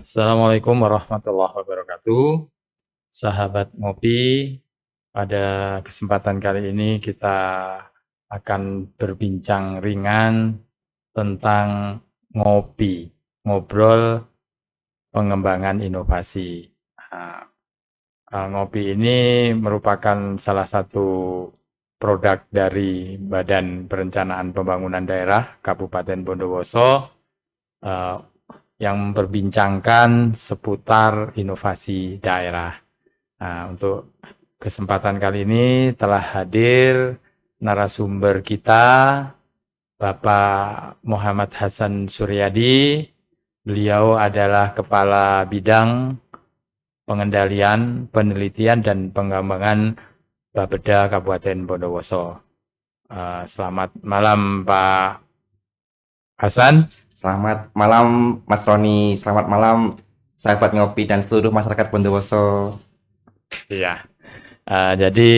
Assalamualaikum warahmatullahi wabarakatuh. Sahabat ngopi, pada kesempatan kali ini kita akan berbincang ringan tentang ngopi, ngobrol pengembangan inovasi. Nah, ngopi ini merupakan salah satu produk dari Badan Perencanaan Pembangunan Daerah Kabupaten Bondowoso eh, yang memperbincangkan seputar inovasi daerah. Nah, untuk kesempatan kali ini telah hadir narasumber kita, Bapak Muhammad Hasan Suryadi. Beliau adalah Kepala Bidang Pengendalian, Penelitian, dan Pengembangan Bapeda Kabupaten Bondowoso. Selamat malam Pak Hasan. Selamat malam Mas Roni, selamat malam sahabat ngopi dan seluruh masyarakat Bondowoso. Iya. Jadi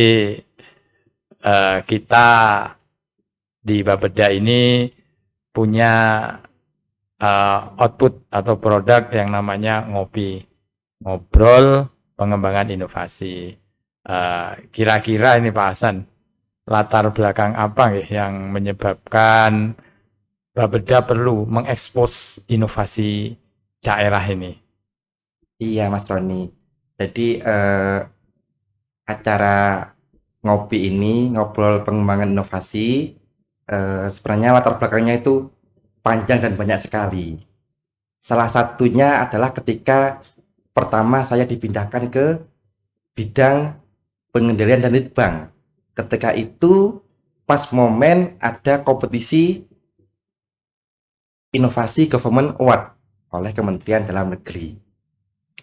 kita di Bapeda ini punya output atau produk yang namanya ngopi, ngobrol pengembangan inovasi. Kira-kira ini Pak Hasan, latar belakang apa yang menyebabkan Bapeda perlu mengekspos inovasi daerah ini? Iya Mas Roni, jadi acara ngopi ini, ngobrol pengembangan inovasi, sebenarnya latar belakangnya itu panjang dan banyak sekali. Salah satunya adalah ketika pertama saya dipindahkan ke bidang pengendalian dan litbang. Ketika itu pas momen ada kompetisi Inovasi Government Award oleh Kementerian Dalam Negeri.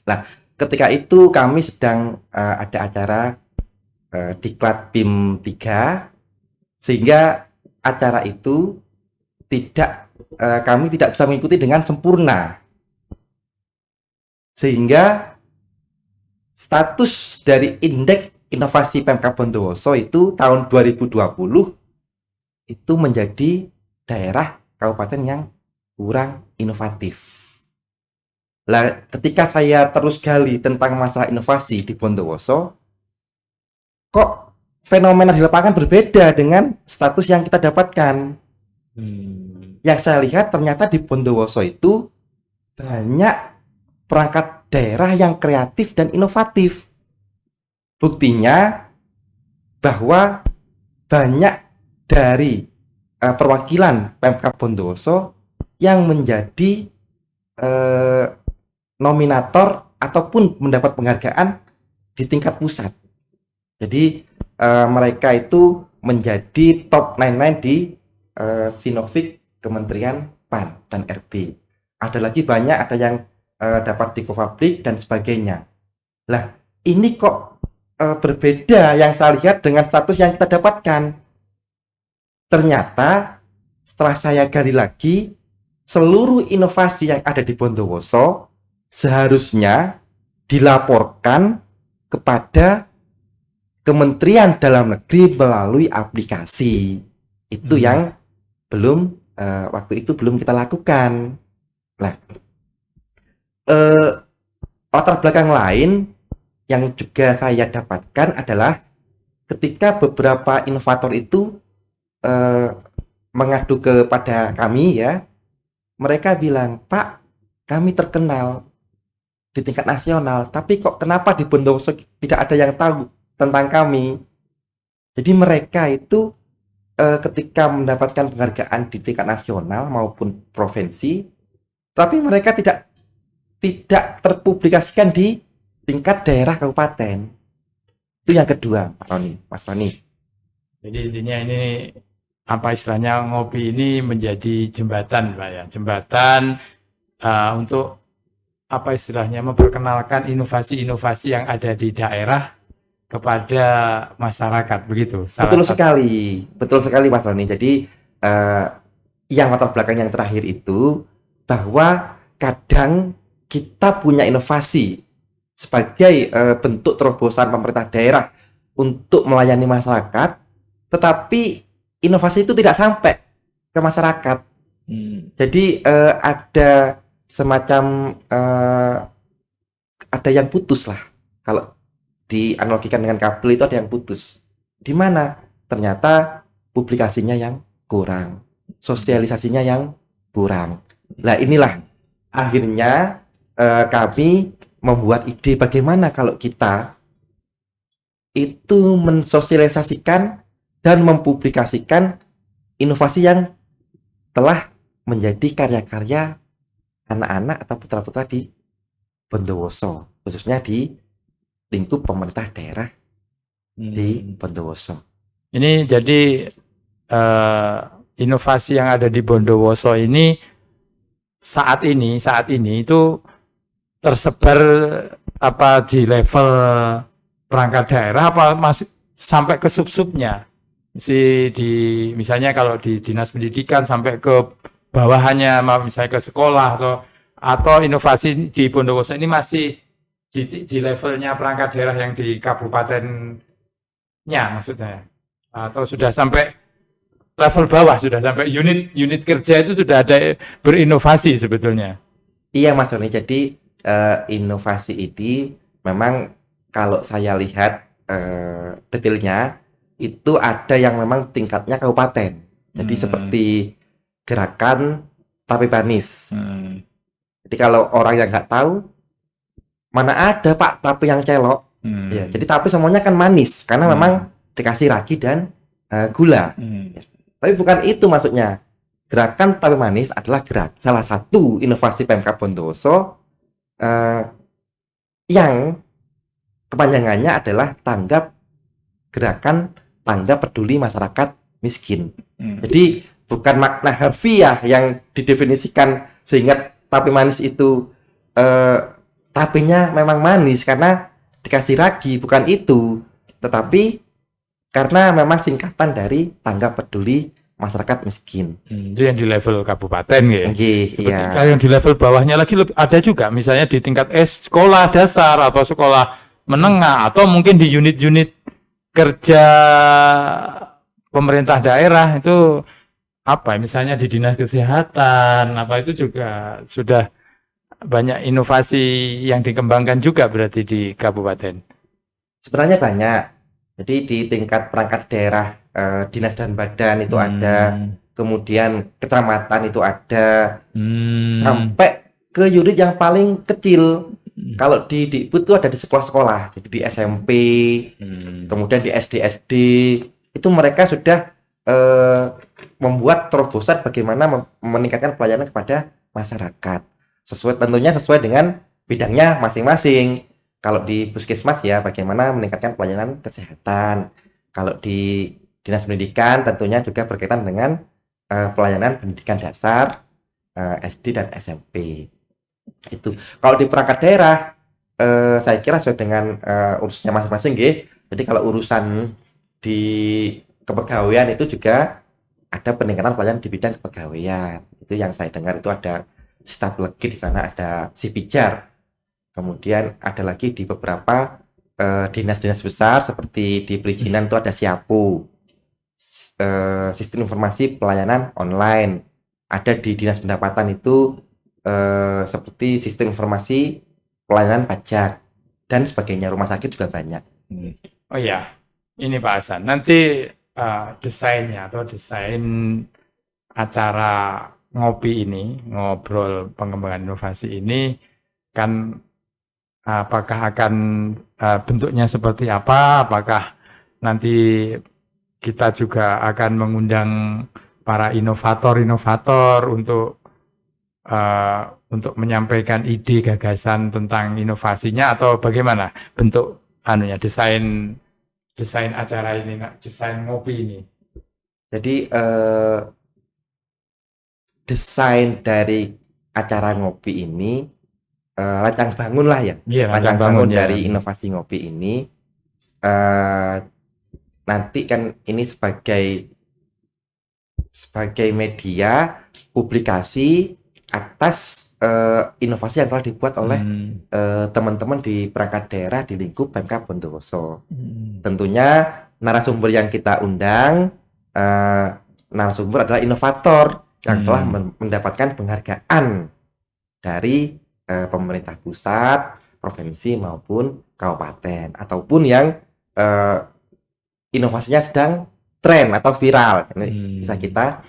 Nah, ketika itu kami sedang ada acara Diklat BIM 3, sehingga acara itu kami tidak bisa mengikuti dengan sempurna. Sehingga status dari Indeks Inovasi Pemkab Bondowoso itu tahun 2020 itu menjadi daerah kabupaten yang kurang inovatif. Lah, ketika saya terus gali tentang masalah inovasi di Bondowoso, kok fenomena di lapangan berbeda dengan status yang kita dapatkan. Yang saya lihat ternyata di Bondowoso itu banyak perangkat daerah yang kreatif dan inovatif. Buktinya bahwa banyak dari perwakilan Pemkab Bondowoso yang menjadi nominator ataupun mendapat penghargaan di tingkat pusat. Jadi mereka itu menjadi top 99 di Sinovik Kementerian PAN dan RB. Ada lagi banyak, ada yang dapat di Kofabrik dan sebagainya. Lah, ini kok berbeda yang saya lihat dengan status yang kita dapatkan. Ternyata setelah saya gali lagi, seluruh inovasi yang ada di Bondowoso seharusnya dilaporkan kepada Kementerian Dalam Negeri melalui aplikasi. Itu yang waktu itu belum kita lakukan. Nah, latar belakang lain yang juga saya dapatkan adalah ketika beberapa inovator itu mengadu kepada kami ya, mereka bilang, Pak, kami terkenal di tingkat nasional, tapi kok kenapa di Bondowoso tidak ada yang tahu tentang kami? Jadi mereka itu ketika mendapatkan penghargaan di tingkat nasional maupun provinsi, tapi mereka tidak terpublikasikan di tingkat daerah kabupaten. Itu yang kedua, Pak Roni, Mas Roni. Jadi intinya ini apa istilahnya, ngopi ini menjadi jembatan Pak ya, jembatan untuk apa istilahnya memperkenalkan inovasi-inovasi yang ada di daerah kepada masyarakat, begitu. Betul sekali Mas Roni. Jadi yang latar belakang yang terakhir itu bahwa kadang kita punya inovasi sebagai bentuk terobosan pemerintah daerah untuk melayani masyarakat, tetapi inovasi itu tidak sampai ke masyarakat. Jadi ada semacam ada yang putus lah. Kalau dianalogikan dengan kabel itu ada yang putus. Di mana ternyata publikasinya yang kurang, sosialisasinya yang kurang. Nah, inilah akhirnya kami membuat ide bagaimana kalau kita itu mensosialisasikan dan mempublikasikan inovasi yang telah menjadi karya-karya anak-anak atau putra-putra di Bondowoso, khususnya di lingkup pemerintah daerah di Bondowoso. Ini jadi inovasi yang ada di Bondowoso ini saat ini itu tersebar apa di level perangkat daerah apa masih sampai ke sub-subnya? Misalnya kalau di dinas pendidikan sampai ke bawahannya, misalnya ke sekolah atau inovasi di Bondowoso ini masih di levelnya perangkat daerah yang di kabupatennya maksudnya, atau sudah sampai level bawah, sudah sampai unit kerja itu sudah ada berinovasi sebetulnya. Iya Mas Roni, jadi inovasi ini memang kalau saya lihat detailnya itu ada yang memang tingkatnya kabupaten. Jadi seperti gerakan tape manis. Jadi kalau orang yang nggak tahu, mana ada Pak tape yang celok. Ya, jadi tape semuanya kan manis karena memang dikasih ragi dan gula. Ya. Tapi bukan itu maksudnya. Gerakan tape manis adalah salah satu inovasi Pemkab Bondowoso yang kepanjangannya adalah gerakan tanggap peduli masyarakat miskin. Jadi bukan makna harfiah yang didefinisikan sehingga tape manis itu tapenya memang manis karena dikasih ragi, bukan itu, tetapi karena memang singkatan dari tanggap peduli masyarakat miskin. Itu yang di level kabupaten ya. Iya. Kalau yang di level bawahnya lagi ada juga, misalnya di tingkat sekolah dasar atau sekolah menengah atau mungkin di unit-unit kerja pemerintah daerah itu apa? Misalnya di dinas kesehatan apa itu juga sudah banyak inovasi yang dikembangkan juga berarti di kabupaten. Sebenarnya banyak. Jadi di tingkat perangkat daerah dinas dan badan itu ada, kemudian kecamatan itu ada, sampai ke unit yang paling kecil. Kalau di Dikbud itu ada di sekolah-sekolah, jadi di SMP, kemudian di SD itu mereka sudah membuat terobosan bagaimana meningkatkan pelayanan kepada masyarakat. Tentunya sesuai dengan bidangnya masing-masing. Kalau di puskesmas ya bagaimana meningkatkan pelayanan kesehatan. Kalau di dinas pendidikan tentunya juga berkaitan dengan pelayanan pendidikan dasar, SD dan SMP. Itu. Kalau di perangkat daerah saya kira sesuai dengan urusannya masing-masing nggih. Jadi kalau urusan di kepegawaian itu juga ada peningkatan pelayanan di bidang kepegawaian. Itu yang saya dengar itu ada staf legi di sana, ada si pijar. Kemudian ada lagi di beberapa dinas-dinas besar seperti di perizinan itu ada Siapu, sistem informasi pelayanan online. Ada di dinas pendapatan itu seperti sistem informasi pelayanan pajak dan sebagainya. Rumah sakit juga banyak. Oh iya, ini Pak Hasan. Nanti desainnya atau desain acara ngopi ini, ngobrol pengembangan inovasi ini kan apakah akan bentuknya seperti apa? Apakah nanti kita juga akan mengundang para inovator-inovator untuk menyampaikan ide gagasan tentang inovasinya atau bagaimana bentuk desain acara ini, desain ngopi ini? Jadi desain dari acara ngopi ini rancang bangun lah ya. Rancang bangun dari inovasi ngopi ini nanti kan ini sebagai media publikasi atas inovasi yang telah dibuat oleh teman-teman di perangkat daerah di lingkup Pemkab Bondowoso. Tentunya narasumber yang kita undang narasumber adalah inovator yang telah mendapatkan penghargaan dari pemerintah pusat, provinsi maupun kabupaten, ataupun yang eh, inovasinya sedang tren atau viral. Bisa kita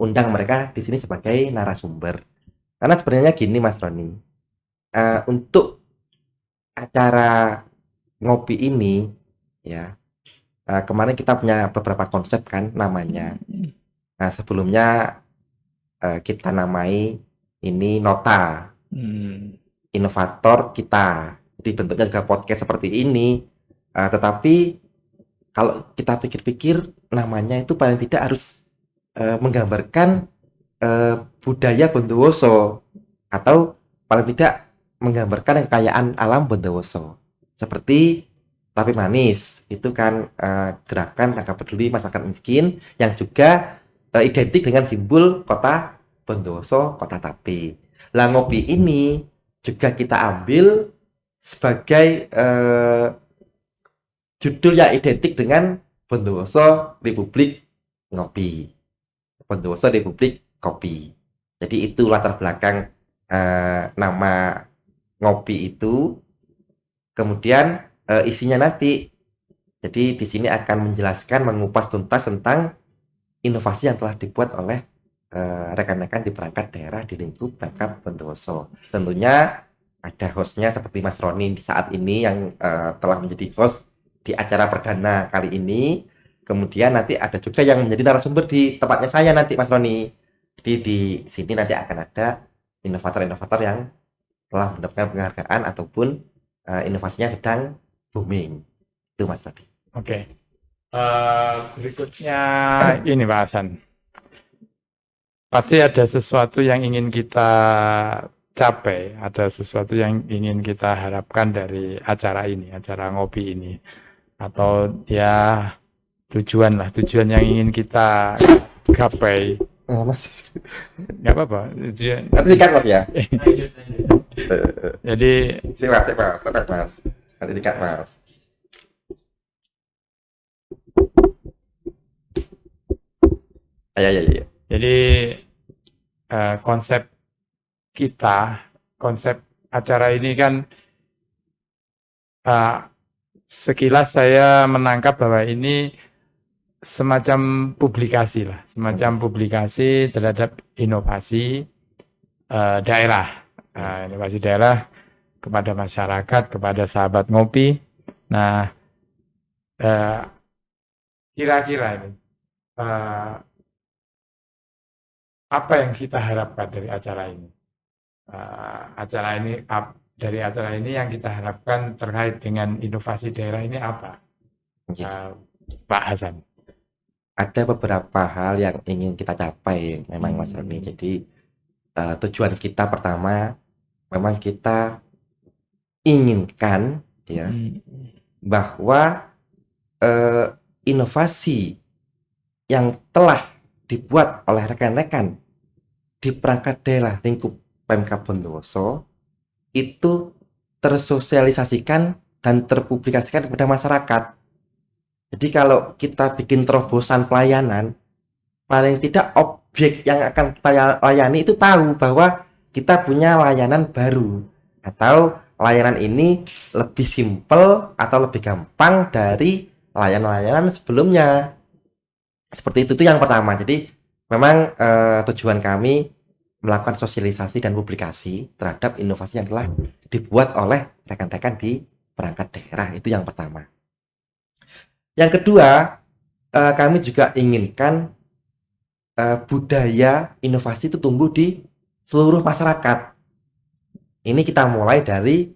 undang mereka di sini sebagai narasumber. Karena sebenarnya gini Mas Roni, untuk acara ngopi ini ya, kemarin kita punya beberapa konsep kan namanya. Nah sebelumnya kita namai ini nota inovator kita. Jadi bentuknya juga podcast seperti ini. Tetapi kalau kita pikir-pikir namanya itu paling tidak harus menggambarkan budaya Bondowoso, atau paling tidak menggambarkan kekayaan alam Bondowoso. Seperti Tape Manis, itu kan gerakan tangkap peduli masyarakat miskin yang juga identik dengan simbol kota Bondowoso, kota Tape. Lah ngopi ini juga kita ambil sebagai judul yang identik dengan Bondowoso Republik Ngopi, Bondowoso Republik Kopi. Jadi itu latar belakang nama ngopi itu. Kemudian isinya nanti, jadi di sini akan menjelaskan, mengupas tuntas tentang inovasi yang telah dibuat oleh rekan-rekan di perangkat daerah di lingkup Pemkab Bondowoso. Tentunya ada hostnya seperti Mas Roni di saat ini yang telah menjadi host di acara perdana kali ini. Kemudian nanti ada juga yang menjadi narasumber di tempatnya saya nanti Mas Roni. Jadi di sini nanti akan ada inovator-inovator yang telah mendapatkan penghargaan ataupun inovasinya sedang booming. Itu Mas Roni. Oke. Berikutnya ini Pak Hasan. Pasti ada sesuatu yang ingin kita capai, ada sesuatu yang ingin kita harapkan dari acara ini, acara ngopi ini. Atau ya tujuan yang ingin kita gapai. Mas, Nggak apa-apa. nanti dikat Mas ya. Jadi Sip Mas. Tenang Mas. Nanti dikat Mas. Ya. Jadi konsep acara ini kan sekilas saya menangkap bahwa ini semacam publikasi terhadap inovasi daerah, inovasi daerah kepada masyarakat, kepada sahabat ngopi. Nah, kira-kira ini apa yang kita harapkan dari acara ini? Dari acara ini yang kita harapkan terkait dengan inovasi daerah ini apa, Pak Hasan? Ada beberapa hal yang ingin kita capai memang Mas Roni. Jadi tujuan kita pertama memang kita inginkan ya bahwa inovasi yang telah dibuat oleh rekan-rekan di perangkat daerah lingkup Pemkab Bondowoso itu tersosialisasikan dan terpublikasikan kepada masyarakat. Jadi kalau kita bikin terobosan pelayanan, paling tidak objek yang akan kita layani itu tahu bahwa kita punya layanan baru, atau layanan ini lebih simpel atau lebih gampang dari layanan-layanan sebelumnya. Seperti itu yang pertama. Jadi memang tujuan kami melakukan sosialisasi dan publikasi terhadap inovasi yang telah dibuat oleh rekan-rekan di perangkat daerah. Itu yang pertama. Yang kedua, kami juga inginkan budaya inovasi itu tumbuh di seluruh masyarakat. Ini kita mulai dari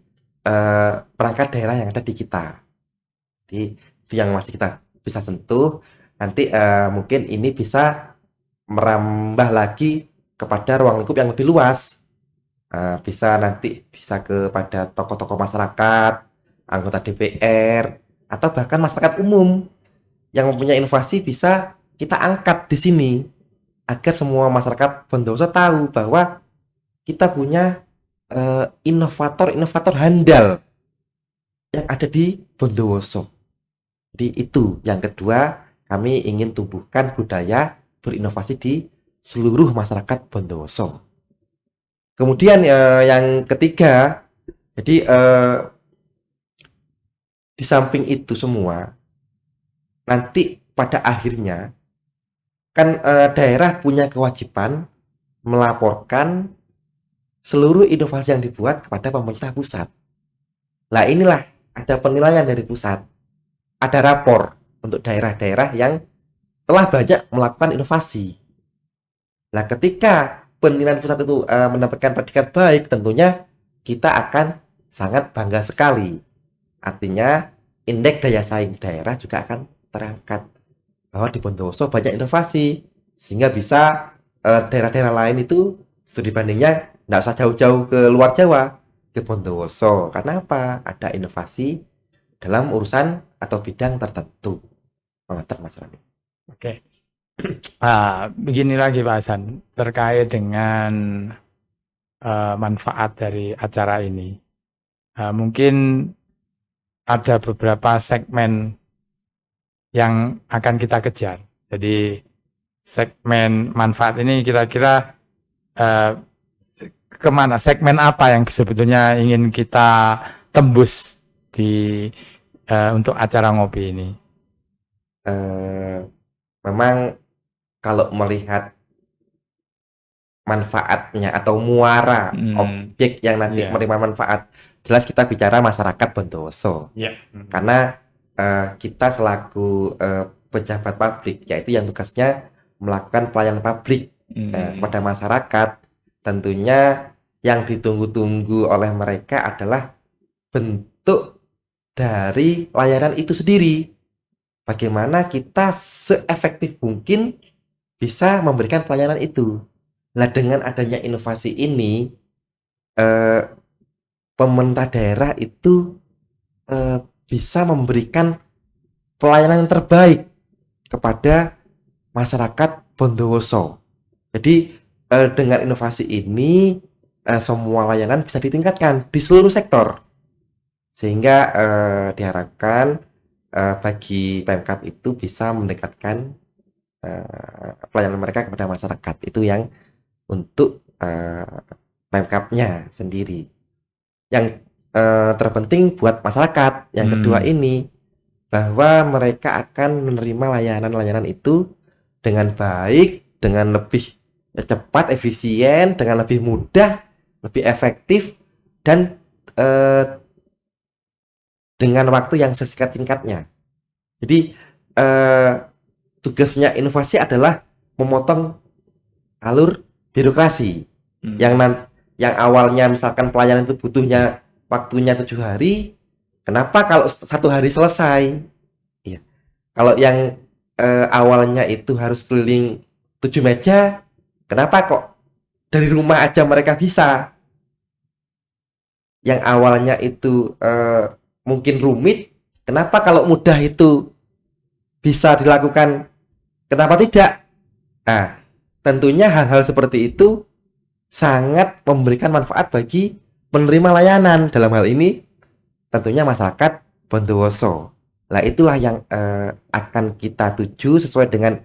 perangkat daerah yang ada di kita. Jadi itu yang masih kita bisa sentuh. Nanti mungkin ini bisa merambah lagi kepada ruang lingkup yang lebih luas. Bisa kepada tokoh-tokoh masyarakat, anggota DPR, atau bahkan masyarakat umum yang mempunyai inovasi bisa kita angkat di sini agar semua masyarakat Bondowoso tahu bahwa kita punya inovator handal yang ada di Bondowoso. Jadi itu yang kedua, kami ingin tumbuhkan budaya berinovasi di seluruh masyarakat Bondowoso. Kemudian yang ketiga, jadi di samping itu semua, nanti pada akhirnya kan daerah punya kewajiban melaporkan seluruh inovasi yang dibuat kepada pemerintah pusat. Nah, inilah ada penilaian dari pusat, ada rapor untuk daerah-daerah yang telah banyak melakukan inovasi. Nah, ketika penilaian pusat itu mendapatkan predikat baik, tentunya kita akan sangat bangga sekali. Artinya, indeks daya saing daerah juga akan terangkat bahwa di Bondowoso banyak inovasi, sehingga bisa daerah-daerah lain itu studi bandingnya nggak usah jauh-jauh ke luar Jawa, ke Bondowoso. Karena apa? Ada inovasi dalam urusan atau bidang tertentu. Mengerti Mas Rani? Oke. Begini lagi Pak Hasan, terkait dengan manfaat dari acara ini. Mungkin ada beberapa segmen yang akan kita kejar. Jadi segmen manfaat ini kira-kira kemana? Segmen apa yang sebetulnya ingin kita tembus di untuk acara ngopi ini? Memang kalau melihat manfaatnya atau muara objek yang nanti menerima manfaat, jelas kita bicara masyarakat Bondowoso. Karena kita selaku pejabat publik, yaitu yang tugasnya melakukan pelayanan publik kepada masyarakat, tentunya yang ditunggu-tunggu oleh mereka adalah bentuk dari layanan itu sendiri. Bagaimana kita seefektif mungkin bisa memberikan pelayanan itu. Nah, dengan adanya inovasi ini, pemerintah daerah itu bisa memberikan pelayanan yang terbaik kepada masyarakat Bondowoso. Jadi dengan inovasi ini semua layanan bisa ditingkatkan di seluruh sektor, sehingga diharapkan bagi Pemkab itu bisa mendekatkan pelayanan mereka kepada masyarakat. Itu yang untuk Pemkabnya sendiri. Yang terpenting buat masyarakat. Yang kedua ini, bahwa mereka akan menerima layanan-layanan itu dengan baik, dengan lebih cepat, efisien, dengan lebih mudah, lebih efektif, dan dengan waktu yang sesingkat-singkatnya. Jadi tugasnya inovasi adalah memotong alur birokrasi yang awalnya misalkan pelayanan itu butuhnya waktunya 7 hari, kenapa kalau 1 hari selesai? Iya. Kalau yang awalnya itu harus keliling 7 meja, kenapa kok dari rumah aja mereka bisa? Yang awalnya itu mungkin rumit, kenapa kalau mudah itu bisa dilakukan, kenapa tidak? Nah, tentunya hal-hal seperti itu sangat memberikan manfaat bagi penerima layanan. Dalam hal ini tentunya masyarakat Bondowoso. Nah, itulah yang akan kita tuju sesuai dengan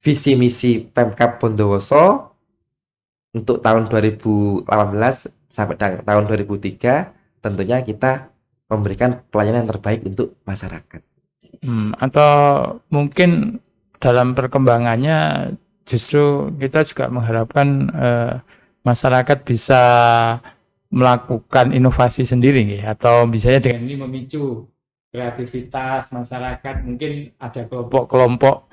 visi misi Pemkab Bondowoso untuk tahun 2018 sampai tahun 2003. Tentunya kita memberikan pelayanan yang terbaik untuk masyarakat. Atau mungkin dalam perkembangannya justru kita juga mengharapkan masyarakat bisa melakukan inovasi sendiri nih, atau misalnya dengan ini memicu kreativitas masyarakat. Mungkin ada kelompok-kelompok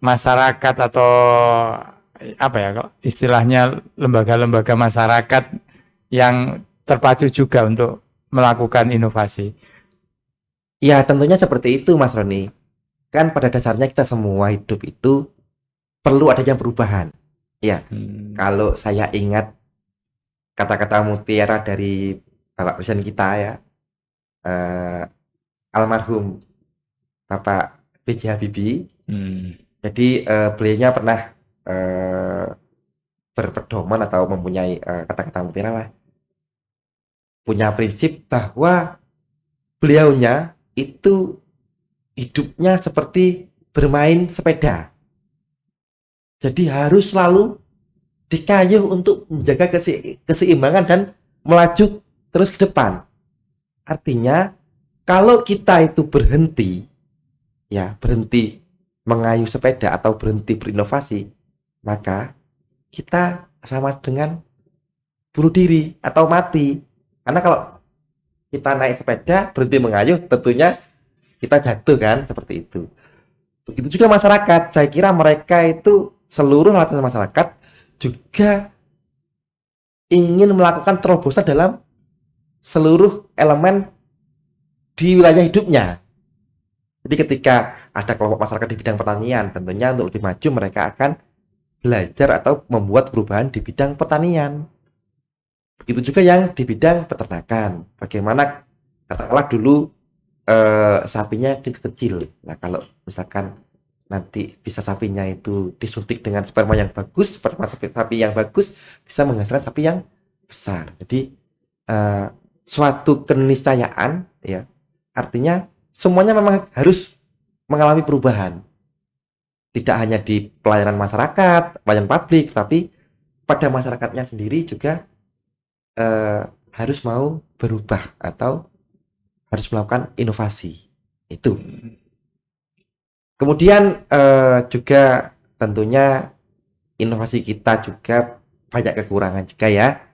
masyarakat atau apa ya istilahnya lembaga-lembaga masyarakat yang terpacu juga untuk melakukan inovasi. Ya, tentunya seperti itu, Mas Roni. Kan pada dasarnya kita semua hidup itu perlu adanya perubahan. Ya, kalau saya ingat kata-kata mutiara dari Bapak Presiden kita ya, almarhum Bapak B.J. Habibie. Jadi beliaunya pernah berpedoman atau mempunyai kata-kata mutiara lah. Punya prinsip bahwa beliaunya itu hidupnya seperti bermain sepeda. Jadi harus selalu dikayuh untuk menjaga keseimbangan dan melaju terus ke depan. Artinya kalau kita itu berhenti mengayuh sepeda atau berhenti berinovasi, maka kita sama dengan bunuh diri atau mati. Karena kalau kita naik sepeda berhenti mengayuh, tentunya kita jatuh kan, seperti itu. Begitu juga masyarakat. Saya kira mereka itu, seluruh lapisan masyarakat juga ingin melakukan terobosan dalam seluruh elemen di wilayah hidupnya. Jadi ketika ada kelompok masyarakat di bidang pertanian, tentunya untuk lebih maju mereka akan belajar atau membuat perubahan di bidang pertanian. Begitu juga yang di bidang peternakan. Bagaimana katakanlah dulu sapinya kecil. Nah, kalau misalkan nanti bisa sapinya itu disuntik dengan sperma yang bagus, sperma sapi yang bagus bisa menghasilkan sapi yang besar. Jadi suatu keniscayaan, ya, artinya semuanya memang harus mengalami perubahan. Tidak hanya di pelayanan masyarakat, pelayanan publik, tapi pada masyarakatnya sendiri juga harus mau berubah atau harus melakukan inovasi. Itu. Kemudian juga tentunya inovasi kita juga banyak kekurangan juga ya.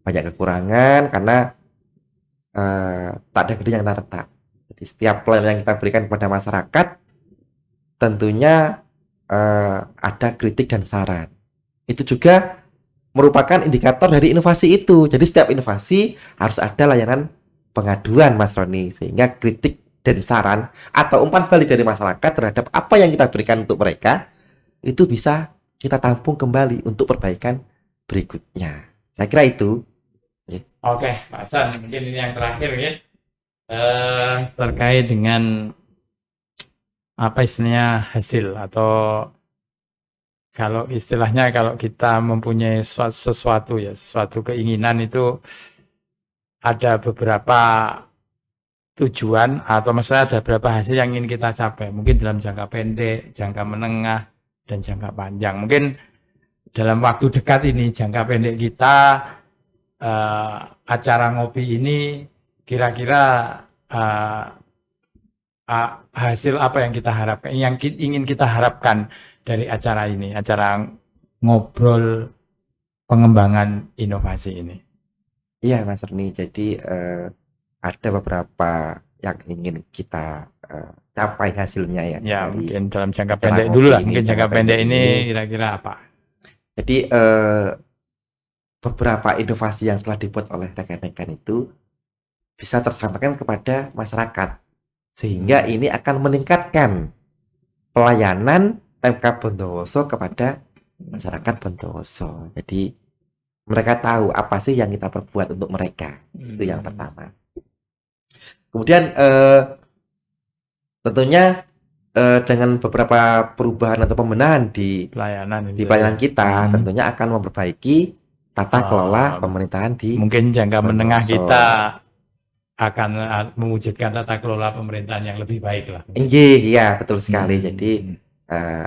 Banyak kekurangan karena tak ada gedung yang tak retak. Jadi setiap pelayanan yang kita berikan kepada masyarakat tentunya ada kritik dan saran. Itu juga merupakan indikator dari inovasi itu. Jadi setiap inovasi harus ada layanan pengaduan, Mas Roni, sehingga kritik dan saran atau umpan balik dari masyarakat terhadap apa yang kita berikan untuk mereka itu bisa kita tampung kembali untuk perbaikan berikutnya. Saya kira itu. Oke, Pak Hasan, mungkin ini yang terakhir ya. Terkait dengan apa istilahnya hasil, atau kalau istilahnya kalau kita mempunyai sesuatu keinginan itu ada beberapa tujuan atau maksudnya ada beberapa hasil yang ingin kita capai. Mungkin dalam jangka pendek, jangka menengah, dan jangka panjang. Mungkin dalam waktu dekat ini, jangka pendek kita, acara ngopi ini kira-kira hasil apa yang kita harapkan, yang ingin kita harapkan dari acara ini, acara ngobrol pengembangan inovasi ini. Iya, Mas Roni. Jadi ada beberapa yang ingin kita capai hasilnya ya. Ya, dari mungkin dalam jangka acara pendek ngopi dulu lah. ini, Mungkin jangka pendek ini kira-kira apa? Jadi beberapa inovasi yang telah dibuat oleh rekan-rekan itu bisa tersampaikan kepada masyarakat, sehingga ini akan meningkatkan pelayanan Pemkab Bondowoso kepada masyarakat Bondowoso. Jadi mereka tahu apa sih yang kita perbuat untuk mereka. Itu yang pertama. Kemudian tentunya dengan beberapa perubahan atau pembenahan di pelayanan kita, tentunya akan memperbaiki tata kelola pemerintahan di mungkin jangka Bondowoso. menengah kita akan mewujudkan tata kelola pemerintahan yang lebih baik lah. Iya, betul sekali. Jadi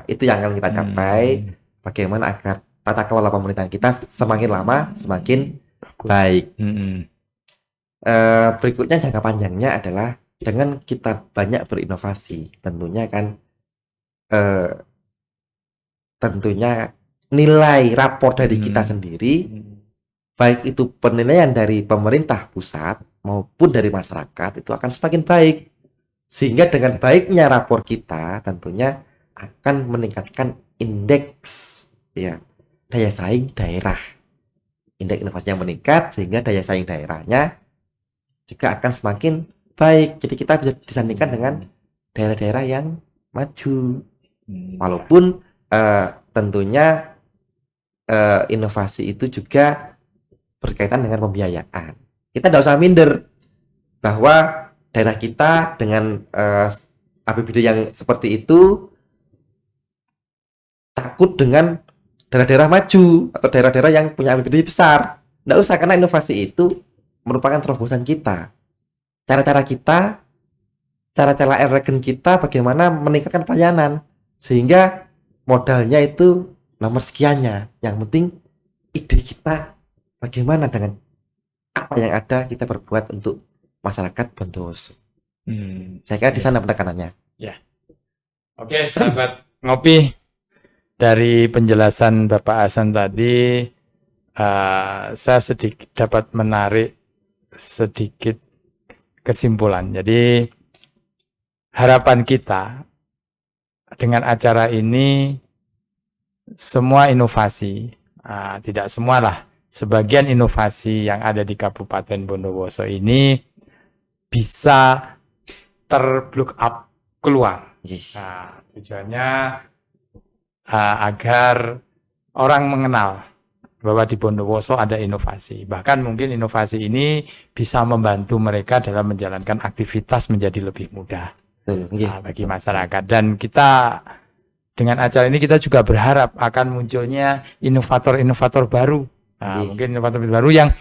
itu yang akan kita capai. Bagaimana agar tata kelola pemerintahan kita semakin lama semakin baik. Berikutnya jangka panjangnya adalah dengan kita banyak berinovasi, tentunya kan tentunya nilai rapor dari kita sendiri, baik itu penilaian dari pemerintah pusat maupun dari masyarakat, itu akan semakin baik. Sehingga dengan baiknya rapor kita tentunya akan meningkatkan indeks ya daya saing daerah. Indeks inovasinya meningkat sehingga daya saing daerahnya juga akan semakin baik. Jadi kita bisa disandingkan dengan daerah-daerah yang maju. Walaupun tentunya inovasi itu juga berkaitan dengan pembiayaan. Kita tidak usah minder bahwa daerah kita dengan APBD yang seperti itu takut dengan daerah-daerah maju atau daerah-daerah yang punya APBD besar. Tidak usah, karena inovasi itu merupakan terobosan kita. Cara-cara kita, cara-cara elegan kita bagaimana meningkatkan pelayanan sehingga modalnya itu nomor sekiannya. Yang penting ide kita bagaimana dengan apa yang ada kita berbuat untuk masyarakat Bondowoso. Saya kira di sana penekanannya. Oke, sahabat ngopi, dari penjelasan Bapak Hasan tadi, saya sedikit dapat menarik sedikit kesimpulan. Jadi harapan kita dengan acara ini, semua inovasi, tidak semualah, sebagian inovasi yang ada di Kabupaten Bondowoso ini bisa terblock up keluar. Tujuannya agar orang mengenal bahwa di Bondowoso ada inovasi. Bahkan mungkin inovasi ini bisa membantu mereka dalam menjalankan aktivitas menjadi lebih mudah bagi masyarakat. Dan kita dengan acara ini kita juga berharap akan munculnya inovator-inovator baru. Mungkin inovator baru yang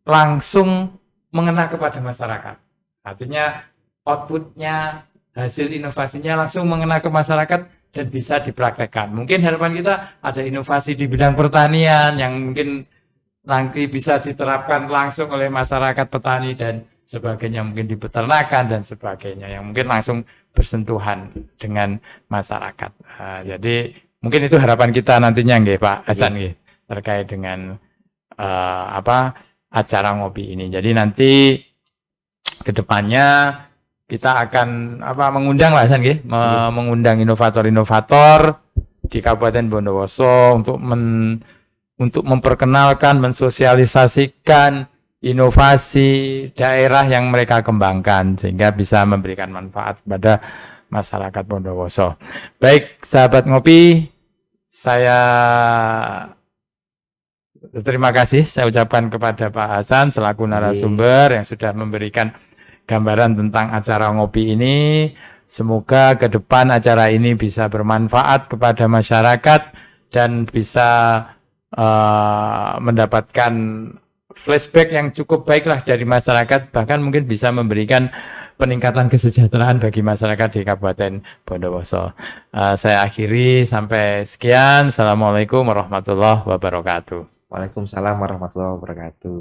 langsung mengena kepada masyarakat. Artinya outputnya, hasil inovasinya langsung mengena ke masyarakat dan bisa dipraktekkan. Mungkin harapan kita ada inovasi di bidang pertanian yang mungkin nanti bisa diterapkan langsung oleh masyarakat petani dan sebagainya, mungkin di peternakan dan sebagainya yang mungkin langsung bersentuhan dengan masyarakat. Jadi mungkin itu harapan kita nantinya nggih Pak Hasan nggih, terkait dengan acara ngopi ini. Jadi nanti kedepannya kita akan mengundang Pak Hasan nggih, mengundang inovator-inovator di Kabupaten Bondowoso untuk memperkenalkan, mensosialisasikan inovasi daerah yang mereka kembangkan sehingga bisa memberikan manfaat kepada masyarakat Bondowoso. Baik, sahabat ngopi, saya terima kasih saya ucapkan kepada Pak Hasan selaku narasumber yang sudah memberikan gambaran tentang acara ngopi ini. Semoga ke depan acara ini bisa bermanfaat kepada masyarakat dan bisa mendapatkan flashback yang cukup baiklah dari masyarakat, bahkan mungkin bisa memberikan peningkatan kesejahteraan bagi masyarakat di Kabupaten Bondowoso. Saya akhiri sampai sekian. Assalamualaikum warahmatullahi wabarakatuh. Waalaikumsalam warahmatullahi wabarakatuh.